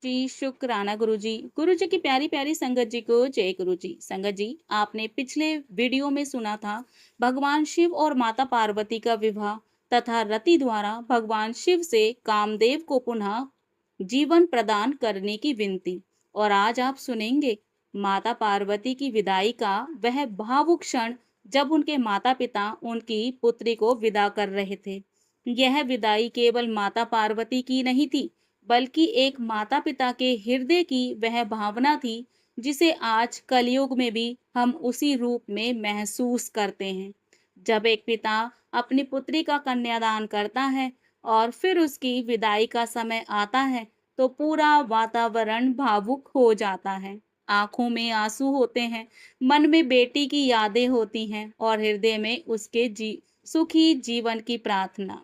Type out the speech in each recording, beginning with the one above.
जी, शुक्राना गुरुजी। गुरुजी की प्यारी प्यारी संगत जी को जय गुरुजी। संगत जी, आपने पिछले वीडियो में सुना था भगवान शिव और माता पार्वती का विवाह तथा रति द्वारा भगवान शिव से कामदेव को पुनः जीवन प्रदान करने की विनती। और आज आप सुनेंगे माता पार्वती की विदाई का वह भावुक क्षण जब उनके माता पिता उनकी पुत्री को विदा कर रहे थे। यह विदाई केवल माता पार्वती की नहीं थी, बल्कि एक माता पिता के हृदय की वह भावना थी जिसे आज कलयुग में भी हम उसी रूप में महसूस करते हैं। जब एक पिता अपनी पुत्री का कन्यादान करता है और फिर उसकी विदाई का समय आता है, तो पूरा वातावरण भावुक हो जाता है। आंखों में आंसू होते हैं, मन में बेटी की यादें होती हैं और हृदय में उसके सुखी जीवन की प्रार्थना।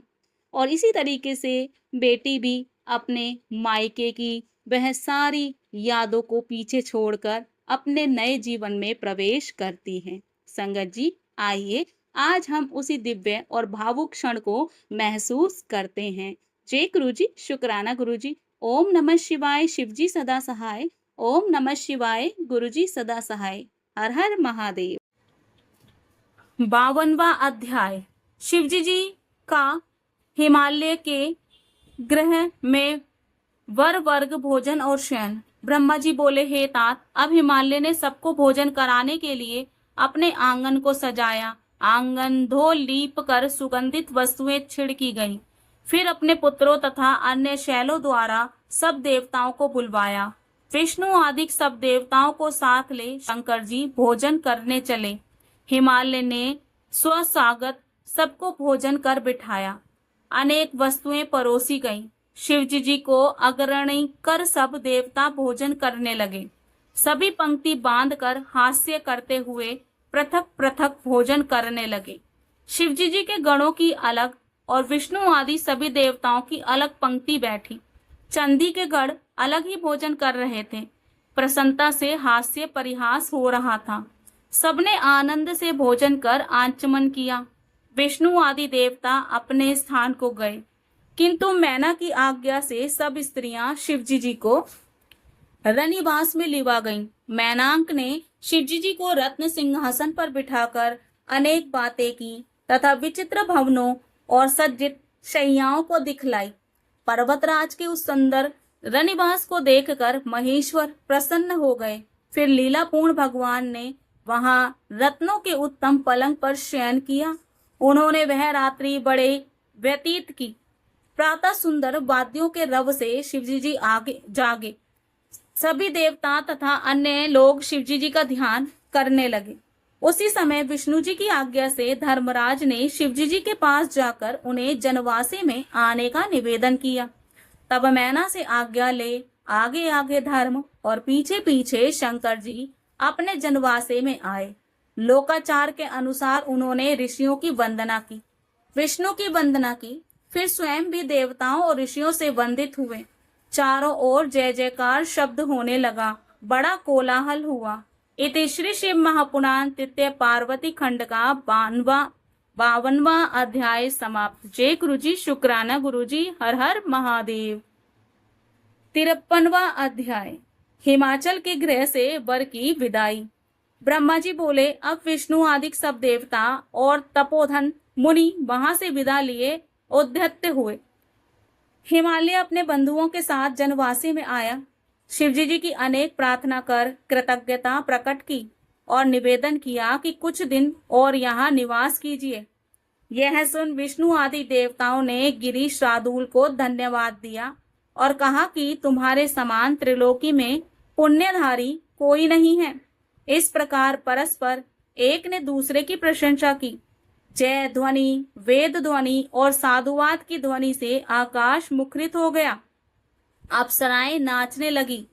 और इसी तरीके से बेटी भी अपने मायके की वह सारी यादों को पीछे छोड़कर अपने नए जीवन में प्रवेश करती हैं। संगत जी, आइए आज हम उसी दिव्य और भावुक क्षण को महसूस करते हैं। जय गुरु जी, शुक्राना गुरु जी। ओम नमः शिवाय, शिव जी सदा सहाय। ओम नमः शिवाय, गुरु जी सदा सहाय। हर हर महादेव। 52वां अध्याय। शिवजी जी का हिमालय के ग्रह में वर वर्ग भोजन और शयन। ब्रह्मा जी बोले, हे तात, अब हिमालय ने सबको भोजन कराने के लिए अपने आंगन को सजाया। आंगन धो लीप कर सुगंधित वस्तुएं छिड़की गईं। फिर अपने पुत्रों तथा अन्य शैलों द्वारा सब देवताओं को बुलवाया। विष्णु आदि सब देवताओं को साथ ले शंकर जी भोजन करने चले। हिमालय ने स्वसागत सबको भोजन कर बिठाया। अनेक वस्तुएं परोसी गईं। शिवजी जी को अग्रणी कर सब देवता भोजन करने लगे। सभी पंक्ति बांधकर हास्य करते हुए पृथक पृथक भोजन करने लगे। शिवजी जी के गणों की अलग और विष्णु आदि सभी देवताओं की अलग पंक्ति बैठी। चंदी के गण अलग ही भोजन कर रहे थे। प्रसन्नता से हास्य परिहास हो रहा था। सबने आनंद से भोजन कर आचमन किया। विष्णु आदि देवता अपने स्थान को गए, किंतु मैना की आज्ञा से सब स्त्रियां शिवजी जी को रनिवास में लिवा गईं। मैनाक ने शिवजी जी को रत्न सिंहासन पर बिठाकर अनेक बातें की तथा विचित्र भवनों और सज्जित शैयाओं को दिखलाई। पर्वतराज के उस सुंदर रनिवास को देखकर महेश्वर प्रसन्न हो गए। फिर लीलापूर्ण भगवान ने वहां रत्नों के उत्तम पलंग पर शयन किया। उन्होंने वह रात्रि बड़े व्यतीत की। प्रातः सुंदर वाद्यों के रव से शिवजी जी आगे जागे। सभी देवता तथा अन्य लोग शिवजी जी का ध्यान करने लगे। उसी समय विष्णु जी की आज्ञा से धर्मराज ने शिवजी जी के पास जाकर उन्हें जनवासे में आने का निवेदन किया। तब मैना से आज्ञा ले आगे आगे धर्म और पीछे पीछे शंकर जी अपने जनवासे में आए। लोकाचार के अनुसार उन्होंने ऋषियों की वंदना की, विष्णु की वंदना की, फिर स्वयं भी देवताओं और ऋषियों से वंदित हुए। चारों ओर जय जयकार शब्द होने लगा। बड़ा कोलाहल हुआ। इति श्री शिव महापुराण तृतीय पार्वती खंड का 52वां अध्याय समाप्त। जय गुरु जी, शुक्राना गुरु जी। हर हर महादेव। 53वां अध्याय। हिमाचल के गृह से वर की विदाई। ब्रह्मा जी बोले, अब विष्णु आदि सब देवता और तपोधन मुनि वहां से विदा लिए उद्यत हुए। हिमालय अपने बंधुओं के साथ जनवासी में आया। शिवजी जी की अनेक प्रार्थना कर कृतज्ञता प्रकट की और निवेदन किया कि कुछ दिन और यहाँ निवास कीजिए। यह सुन विष्णु आदि देवताओं ने गिरीश रादुल को धन्यवाद दिया और कहा कि तुम्हारे समान त्रिलोकी में पुण्यधारी कोई नहीं है। इस प्रकार परस्पर एक ने दूसरे की प्रशंसा की। जय ध्वनि, वेद ध्वनि और साधुवाद की ध्वनि से आकाश मुखरित हो गया। अप्सराएं नाचने लगी।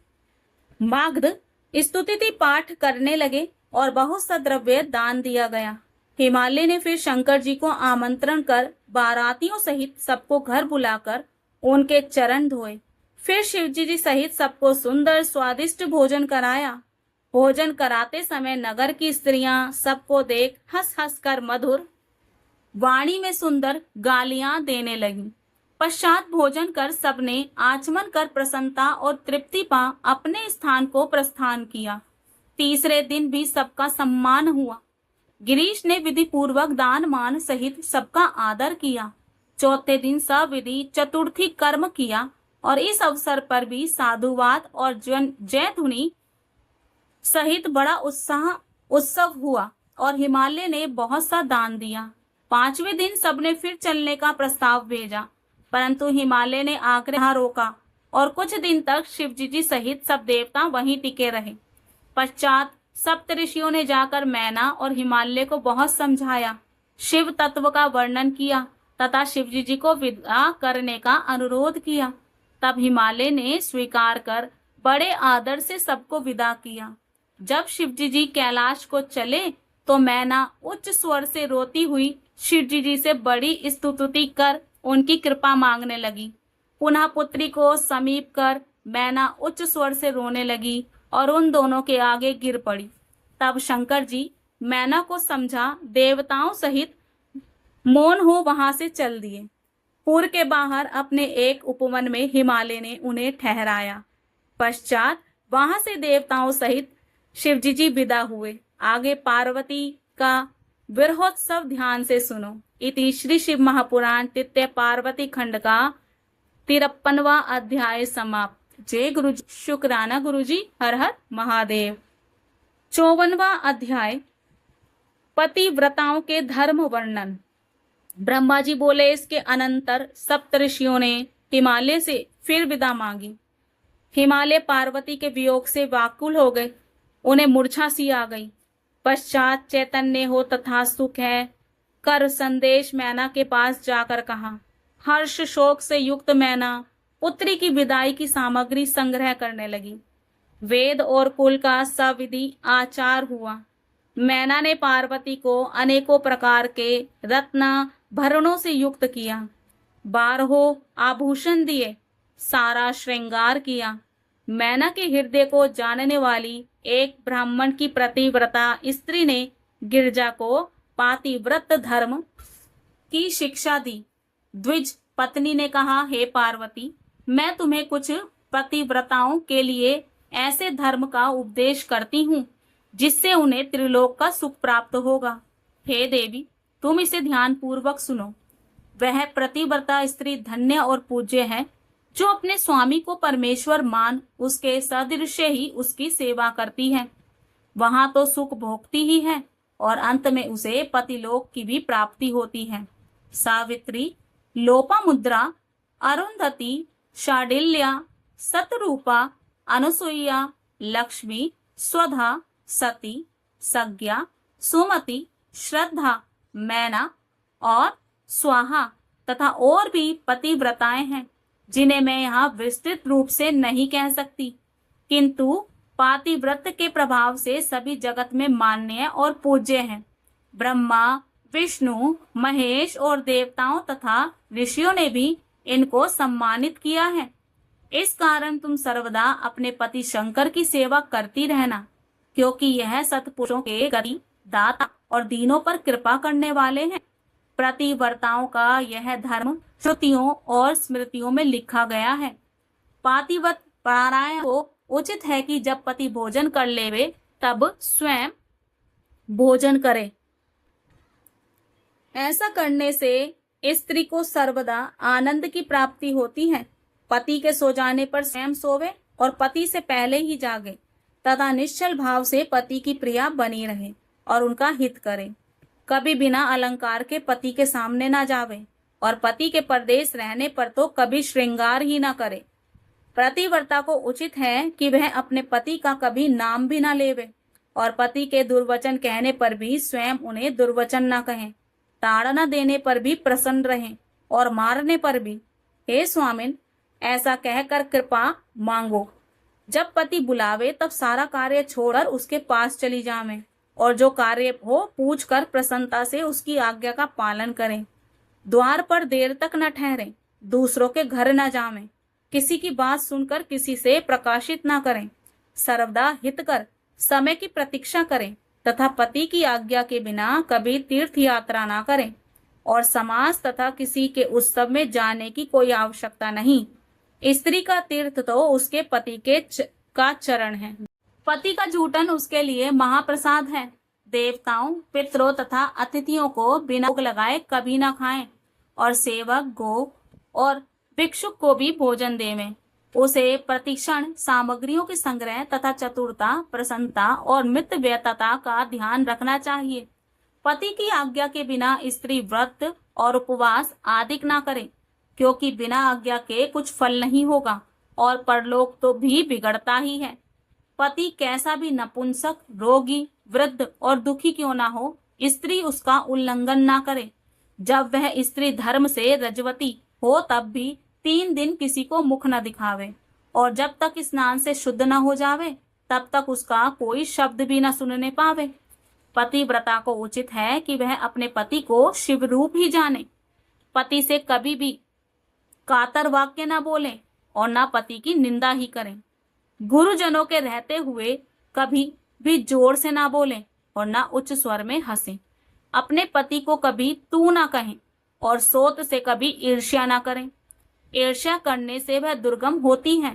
मागध स्तुति पाठ करने लगे और बहुत सा द्रव्य दान दिया गया। हिमालय ने फिर शंकर जी को आमंत्रण कर बारातियों सहित सबको घर बुलाकर उनके चरण धोए। फिर शिवजी जी सहित सबको सुंदर स्वादिष्ट भोजन कराया। भोजन कराते समय नगर की स्त्रियां सबको देख हंस हंस कर मधुर वाणी में सुंदर गालियां देने लगीं। पश्चात भोजन कर सबने आचमन कर प्रसन्नता और तृप्ति पा अपने स्थान को प्रस्थान किया। तीसरे दिन भी सबका सम्मान हुआ। गिरीश ने विधि पूर्वक दान मान सहित सबका आदर किया। चौथे दिन सविधि चतुर्थी कर्म किया और इस अवसर पर भी साधुवाद और जय धुनी सहित बड़ा उत्सव हुआ और हिमालय ने बहुत सा दान दिया। पांचवें दिन सबने फिर चलने का प्रस्ताव भेजा, परंतु हिमालय ने आग्रह रोका और कुछ दिन तक शिवजी जी सहित सब देवता वहीं टिके रहे। पश्चात सप्त ऋषियों ने जाकर मैना और हिमालय को बहुत समझाया, शिव तत्व का वर्णन किया तथा शिवजी जी को विदा करने का अनुरोध किया। तब हिमालय ने स्वीकार कर बड़े आदर से सबको विदा किया। जब शिवजी जी कैलाश को चले तो मैना उच्च स्वर से रोती हुई शिवजी जी से बड़ी स्तुति कर उनकी कृपा मांगने लगी। पुनः पुत्री को समीप कर मैना उच्च स्वर से रोने लगी और उन दोनों के आगे गिर पड़ी। तब शंकर जी मैना को समझा देवताओं सहित मौन हो वहां से चल दिए। पुर के बाहर अपने एक उपवन में हिमालय ने उन्हें ठहराया। पश्चात वहां से देवताओं सहित शिवजी जी विदा हुए। आगे पार्वती का विरहोत्सव ध्यान से सुनो। इति श्री शिव महापुराण तृतीय पार्वती खंड का 53वां अध्याय समाप्त। जय गुरु जी। शुक्राना गुरु जी। हर हर महादेव। 54वां अध्याय पतिव्रताओं के धर्म वर्णन। ब्रह्मा जी बोले, इसके अनंतर सप्तऋषियों ने हिमालय से फिर विदा मांगी। हिमालय पार्वती के वियोग से व्याकुल हो गए, उन्हें मूर्छा सी आ गई। पश्चात चैतन्य हो तथा सुख है कर संदेश मैना के पास जाकर कहा। हर्ष शोक से युक्त मैना पुत्री की विदाई की सामग्री संग्रह करने लगी। वेद और कुल का सविधि आचार हुआ। मैना ने पार्वती को अनेकों प्रकार के रत्न भरणों से युक्त किया, 12 आभूषण दिए, सारा श्रृंगार किया। मैना के हृदय को जानने वाली एक ब्राह्मण की प्रतिव्रता स्त्री ने गिरजा को पातिव्रत धर्म की शिक्षा दी। द्विज पत्नी ने कहा, हे पार्वती, मैं तुम्हें कुछ पतिव्रताओं के लिए ऐसे धर्म का उपदेश करती हूँ जिससे उन्हें त्रिलोक का सुख प्राप्त होगा। हे देवी, तुम इसे ध्यान पूर्वक सुनो। वह प्रतिव्रता स्त्री धन्य और पूज्य है जो अपने स्वामी को परमेश्वर मान उसके सदृश ही उसकी सेवा करती है। वहां तो सुख भोगती ही है और अंत में उसे पतिलोक की भी प्राप्ति होती है। सावित्री, लोपामुद्रा, अरुंधति, शाडिल्या, सतरूपा, अनुसुईया, लक्ष्मी, स्वधा, सती, सज्ञा, सुमति, श्रद्धा, मैना और स्वाहा तथा और भी पतिव्रताएं हैं जिन्हें मैं यहाँ विस्तृत रूप से नहीं कह सकती, किंतु पातिव्रत के प्रभाव से सभी जगत में मान्य और पूज्य हैं। ब्रह्मा, विष्णु, महेश और देवताओं तथा ऋषियों ने भी इनको सम्मानित किया है। इस कारण तुम सर्वदा अपने पति शंकर की सेवा करती रहना, क्योंकि यह सत्पुरुषों के गति, दाता और दीनों पर कृपा करने वाले हैं। प्रतिव्रताओं का यह धर्म श्रुतियों और स्मृतियों में लिखा गया है। पातिव्रत परायण को उचित है कि जब पति भोजन कर लेवे तब स्वयं भोजन करे। ऐसा करने से स्त्री को सर्वदा आनंद की प्राप्ति होती है। पति के सो जाने पर स्वयं सोवे और पति से पहले ही जागे तथा निश्चल भाव से पति की प्रिया बनी रहे और उनका हित करे। कभी बिना अलंकार के पति के सामने ना जावे और पति के परदेश रहने पर तो कभी श्रृंगार ही ना करे। प्रतिव्रता को उचित है कि वह अपने पति का कभी नाम भी ना लेवे और पति के दुर्वचन कहने पर भी स्वयं उन्हें दुर्वचन ना कहें, ताड़ना देने पर भी प्रसन्न रहें और मारने पर भी, हे स्वामिन, ऐसा कहकर कृपा मांगो। जब पति बुलावे तब सारा कार्य छोड़कर उसके पास चली जावें और जो कार्य हो पूछकर प्रसन्नता से उसकी आज्ञा का पालन करें। द्वार पर देर तक न ठहरें, दूसरों के घर न जावें, किसी की बात सुनकर किसी से प्रकाशित न करें, सर्वदा हित कर समय की प्रतीक्षा करें तथा पति की आज्ञा के बिना कभी तीर्थ यात्रा न करें। और समाज तथा किसी के उत्सव में जाने की कोई आवश्यकता नहीं। स्त्री का तीर्थ तो उसके पति का चरण है। पति का जूठन उसके लिए महाप्रसाद है। देवताओं, पितरों तथा अतिथियों को बिना भोग लगाए कभी न खाएं और सेवक, गो और भिक्षुक को भी भोजन देवें। उसे प्रतिक्षण सामग्रियों के संग्रह तथा चतुरता, प्रसन्नता और मितव्ययता का ध्यान रखना चाहिए। पति की आज्ञा के बिना स्त्री व्रत और उपवास आदि न करे, क्योंकि बिना आज्ञा के कुछ फल नहीं होगा और परलोक तो भी बिगड़ता ही है। पति कैसा भी नपुंसक, रोगी, वृद्ध और दुखी क्यों ना हो, स्त्री उसका उल्लंघन ना करे। जब वह स्त्री धर्म से रजवती हो तब भी 3 दिन किसी को मुख न दिखावे और जब तक स्नान से शुद्ध न हो जावे तब तक उसका कोई शब्द भी न सुनने पावे। पतिव्रता को उचित है कि वह अपने पति को शिव रूप ही जाने। पति से कभी भी कातर वाक्य न बोले और न पति की निंदा ही करें। गुरुजनों के रहते हुए कभी भी जोर से ना बोलें और ना उच्च स्वर में हंसें। अपने पति को कभी तू ना कहें और सोत से कभी ईर्ष्या ना करें। ईर्ष्या करने से वह दुर्गम होती है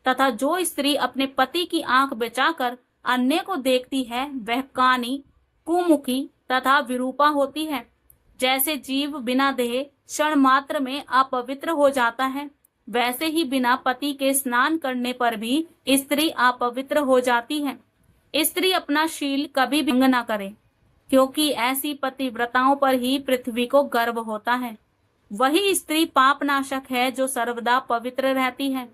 तथा जो स्त्री अपने पति की आंख बचाकर अन्य को देखती है वह कानी, कुमुखी तथा विरूपा होती है। जैसे जीव बिना देह क्षण मात्र में अपवित्र हो जाता है, वैसे ही बिना पति के स्नान करने पर भी स्त्री अपवित्र हो जाती है। स्त्री अपना शील कभी भंग न करे, क्योंकि ऐसी पतिव्रताओं पर ही पृथ्वी को गर्व होता है। वही स्त्री पापनाशक है जो सर्वदा पवित्र रहती है।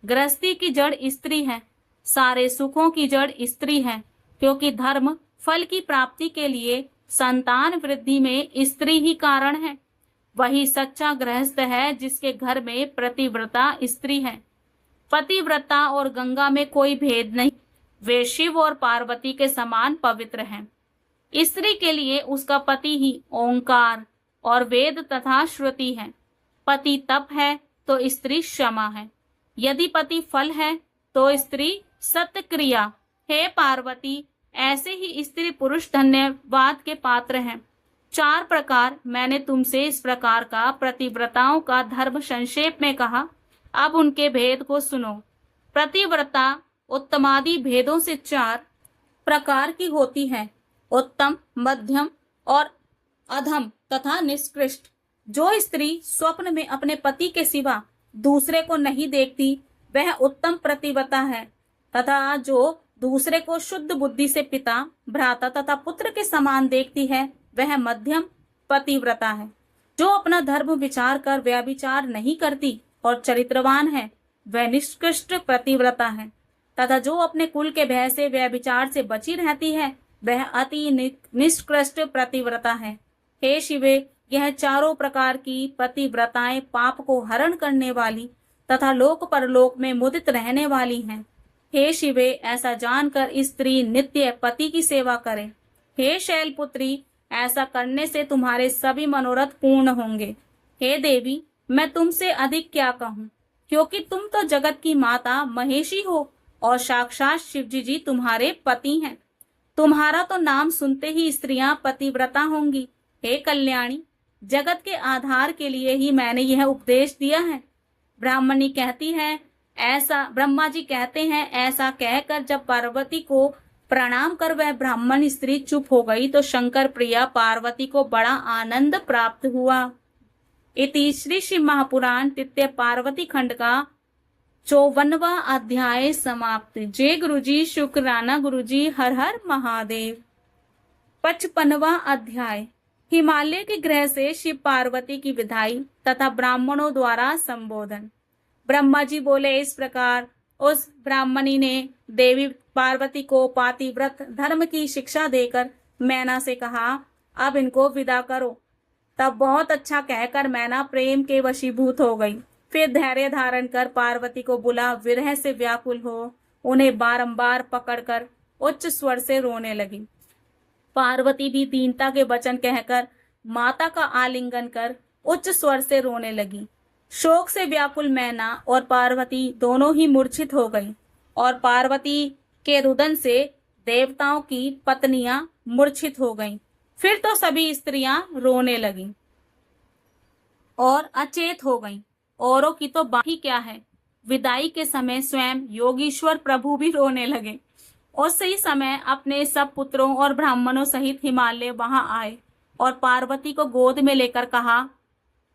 गृहस्थी की जड़ स्त्री है, सारे सुखों की जड़ स्त्री है, क्योंकि धर्म फल की प्राप्ति के लिए संतान वृद्धि में स्त्री ही कारण है। वही सच्चा गृहस्थ है जिसके घर में प्रतिव्रता स्त्री है। पतिव्रता और गंगा में कोई भेद नहीं, वे शिव और पार्वती के समान पवित्र हैं। स्त्री के लिए उसका पति ही ओंकार और वेद तथा श्रुति है। पति तप है तो स्त्री क्षमा है। यदि पति फल है तो स्त्री सत्क्रिया। हे पार्वती, ऐसे ही स्त्री पुरुष धन्यवाद के पात्र हैं। 4 प्रकार मैंने तुमसे इस प्रकार का प्रतिव्रताओं का धर्म संक्षेप में कहा। अब उनके भेद को सुनो। प्रतिव्रता उत्तमादि भेदों से 4 प्रकार की होती है, उत्तम, मध्यम और अधम तथा निष्कृष्ट। जो स्त्री स्वप्न में अपने पति के सिवा दूसरे को नहीं देखती वह उत्तम प्रतिव्रता है, तथा जो दूसरे को शुद्ध बुद्धि से पिता, भ्राता तथा पुत्र के समान देखती है वह मध्यम पतिव्रता है। जो अपना धर्म विचार कर व्यभिचार नहीं करती और चरित्रवान है वह निष्कृष्ट पतिव्रता है, तथा जो अपने कुल के भय से व्यभिचार से बची रहती है वह अति निष्कृष्ट पतिव्रता है। हे शिवे, यह 4 प्रकार की पतिव्रताएं पाप को हरण करने वाली तथा लोक परलोक में मुदित रहने वाली हैं। हे शिवे, ऐसा जानकर स्त्री नित्य पति की सेवा करे। हे शैलपुत्री, ऐसा करने से तुम्हारे सभी मनोरथ पूर्ण होंगे। हे देवी, मैं तुमसे अधिक क्या कहूँ, क्योंकि तुम तो जगत की माता महेशी हो और साक्षात शिवजी जी तुम्हारे पति हैं। तुम्हारा तो नाम सुनते ही स्त्रियां पतिव्रता होंगी। हे कल्याणी, जगत के आधार के लिए ही मैंने यह उपदेश दिया है। ब्राह्मणी कहती है ऐसा, ब्रह्मा जी कहते हैं ऐसा कहकर जब पार्वती को प्रणाम कर वह ब्राह्मण स्त्री चुप हो गई तो शंकर प्रिया पार्वती को बड़ा आनंद प्राप्त हुआ। इति श्री शिव महापुराण तृतीय पार्वती खंड का 54वां अध्याय समाप्त। जय गुरुजी, शुक्राना गुरुजी, हर हर महादेव। 55वां अध्याय हिमालय के ग्रह से शिव पार्वती की विदाई तथा ब्राह्मणों द्वारा संबोधन। ब्रह्मा जी बोले, इस प्रकार उस ब्राह्मणी ने देवी पार्वती को पातिव्रत धर्म की शिक्षा देकर मैना से कहा, अब इनको विदा करो। तब बहुत अच्छा कहकर मैना प्रेम के वशीभूत हो गई। फिर धैर्य धारण कर पार्वती को बुला विरह से व्याकुल हो उन्हें बारंबार पकड़कर उच्च स्वर से रोने लगी। पार्वती भी दीनता के वचन कहकर माता का आलिंगन कर उच्च स्वर से रोने लगी। शोक से व्याकुल मैना और पार्वती दोनों ही मूर्छित हो गईं और पार्वती के रुदन से देवताओं की पत्नियां मूर्छित हो गईं। फिर तो सभी स्त्रियां रोने लगीं। और अचेत हो गईं। औरों की तो बात ही क्या है, विदाई के समय स्वयं योगीश्वर प्रभु भी रोने लगे। उसी समय अपने सब पुत्रों और ब्राह्मणों सहित हिमालय वहां आए और पार्वती को गोद में लेकर कहा,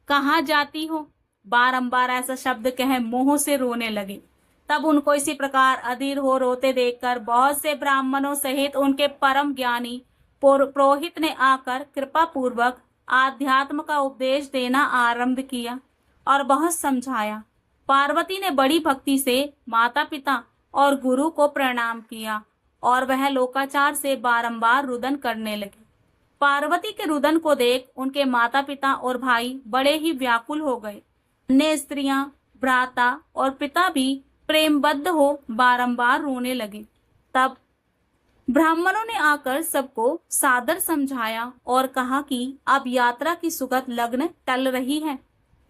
कहाँ जाती हो? बारंबार ऐसा शब्द कह मुंह से रोने लगे। तब उनको इसी प्रकार अधीर हो रोते देखकर बहुत से ब्राह्मणों सहित उनके परम ज्ञानी पुरोहित ने आकर कृपा पूर्वक आध्यात्म का उपदेश देना आरंभ किया और बहुत समझाया। पार्वती ने बड़ी भक्ति से माता पिता और गुरु को प्रणाम किया और वह लोकाचार से बारंबार रुदन करने लगी। पार्वती के रुदन को देख उनके माता पिता और भाई बड़े ही व्याकुल हो गए। अन्य स्त्रियां, भ्राता और पिता भी प्रेमबद्ध हो बारंबार रोने लगे। तब ब्राह्मणों ने आकर सबको सादर समझाया और कहा कि अब यात्रा की सुगत लग्न टल रही है,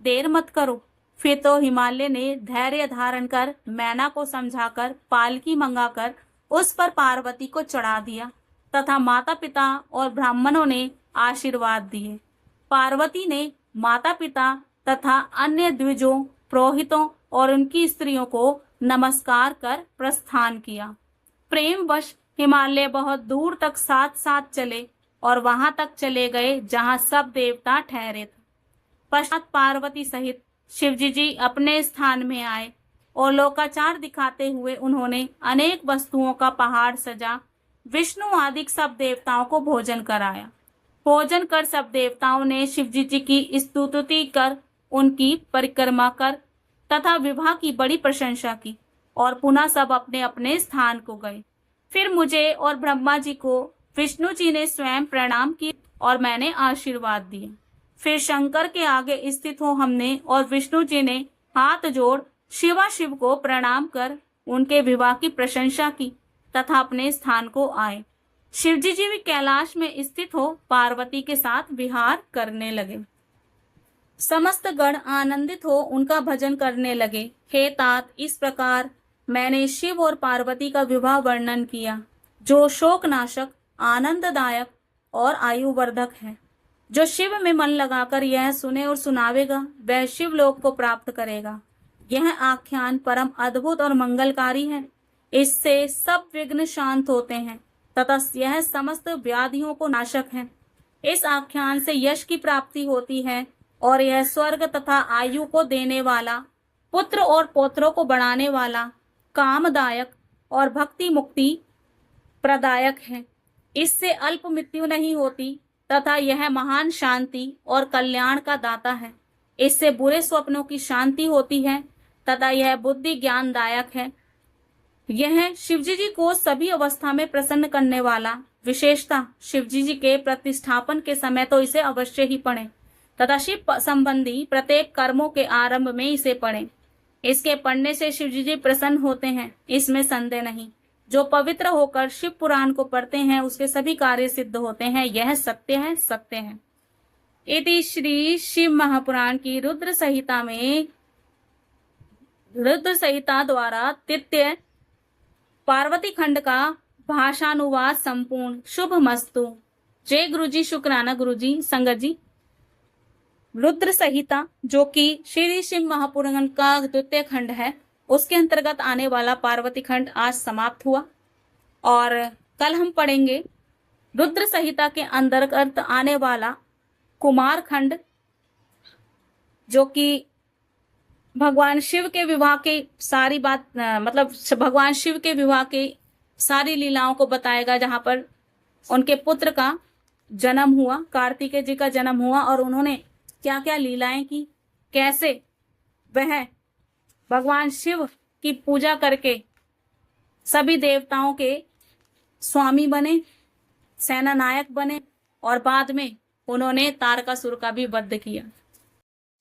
देर मत करो। फिर तो हिमालय ने धैर्य धारण कर मैना को समझाकर पालकी मंगाकर उस पर पार्वती को चढ़ा दिया तथा माता पिता और ब्राह्मणों ने आशीर्वाद दिए। पार्वती ने माता पिता तथा अन्य द्विजों, पुरोहितों और उनकी स्त्रियों को नमस्कार कर प्रस्थान किया। प्रेमवश हिमालय बहुत दूर तक साथ साथ चले और वहां तक चले गए जहां सब देवता ठहरे थे। पश्चात पार्वती सहित शिवजी जी अपने स्थान में आए और लोकाचार दिखाते हुए उन्होंने अनेक वस्तुओं का पहाड़ सजा विष्णु आदि सब देवताओं को भोजन कराया। भोजन कर सब देवताओं ने शिवजी जी की स्तुति कर उनकी परिक्रमा कर तथा विवाह की बड़ी प्रशंसा की और पुनः सब अपने अपने स्थान को गए। फिर मुझे और ब्रह्मा जी को विष्णु जी ने स्वयं प्रणाम किया और मैंने आशीर्वाद दिए। फिर शंकर के आगे स्थित हो हमने और विष्णु जी ने हाथ जोड़ शिव को प्रणाम कर उनके विवाह की प्रशंसा की तथा अपने स्थान को आए। शिवजी जी भी कैलाश में स्थित हो पार्वती के साथ विहार करने लगे। समस्त गण आनंदित हो उनका भजन करने लगे। हे तात, इस प्रकार मैंने शिव और पार्वती का विवाह वर्णन किया, जो शोकनाशक, आनंददायक और आयुवर्धक है। जो शिव में मन लगाकर यह सुने और सुनावेगा वह शिवलोक को प्राप्त करेगा। यह आख्यान परम अद्भुत और मंगलकारी है। इससे सब विघ्न शांत होते हैं तथा यह समस्त व्याधियों को नाशक है। इस आख्यान से यश की प्राप्ति होती है और यह स्वर्ग तथा आयु को देने वाला, पुत्र और पौत्रों को बढ़ाने वाला, कामदायक और भक्ति मुक्ति प्रदायक है। इससे अल्प मृत्यु नहीं होती तथा यह महान शांति और कल्याण का दाता है। इससे बुरे स्वप्नों की शांति होती है तथा यह बुद्धि ज्ञानदायक है। यह शिवजी जी को सभी अवस्था में प्रसन्न करने वाला, विशेषता शिवजी जी के प्रतिष्ठापन के समय तो इसे अवश्य ही पढ़ें तथा शिव संबंधी प्रत्येक कर्मों के आरंभ में इसे पढ़ें। इसके पढ़ने से शिवजी जी प्रसन्न होते हैं, इसमें संदेह नहीं। जो पवित्र होकर शिव पुराण को पढ़ते हैं उसके सभी कार्य सिद्ध होते हैं, यह सत्य है, सत्य है। इति श्री शिव महापुराण की रुद्र संहिता द्वारा तृतीय पार्वती खंड का भाषानुवाद संपूर्ण। शुभ मस्तु। जय गुरु जी, शुक्राना गुरु जी, संगत जी। रुद्र संहिता जो कि श्री शिव महापुराण का द्वितीय खंड है, उसके अंतर्गत आने वाला पार्वती खंड आज समाप्त हुआ और कल हम पढ़ेंगे रुद्र संहिता के अंतर्गत आने वाला कुमार खंड, जो कि भगवान शिव के विवाह की सारी बात मतलब भगवान शिव के विवाह की सारी लीलाओं को बताएगा, जहां पर उनके पुत्र का जन्म हुआ, कार्तिकेय जी का जन्म हुआ और उन्होंने क्या क्या लीलाएं की, कैसे वह भगवान शिव की पूजा करके सभी देवताओं के स्वामी बने, सेनानायक बने और बाद में उन्होंने तारकासुर का भी वध किया।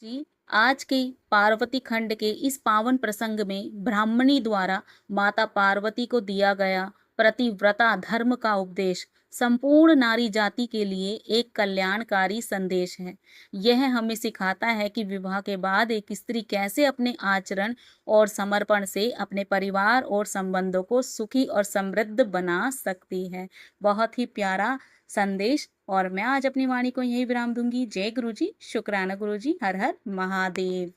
जी, आज के पार्वती खंड के इस पावन प्रसंग में ब्राह्मणी द्वारा माता पार्वती को दिया गया प्रतिव्रता धर्म का उपदेश संपूर्ण नारी जाति के लिए एक कल्याणकारी संदेश है। यह हमें सिखाता है कि विवाह के बाद एक स्त्री कैसे अपने आचरण और समर्पण से अपने परिवार और संबंधों को सुखी और समृद्ध बना सकती है। बहुत ही प्यारा संदेश। और मैं आज अपनी वाणी को यही विराम दूंगी। जय गुरु जी, शुक्राना गुरु जी, हर हर महादेव।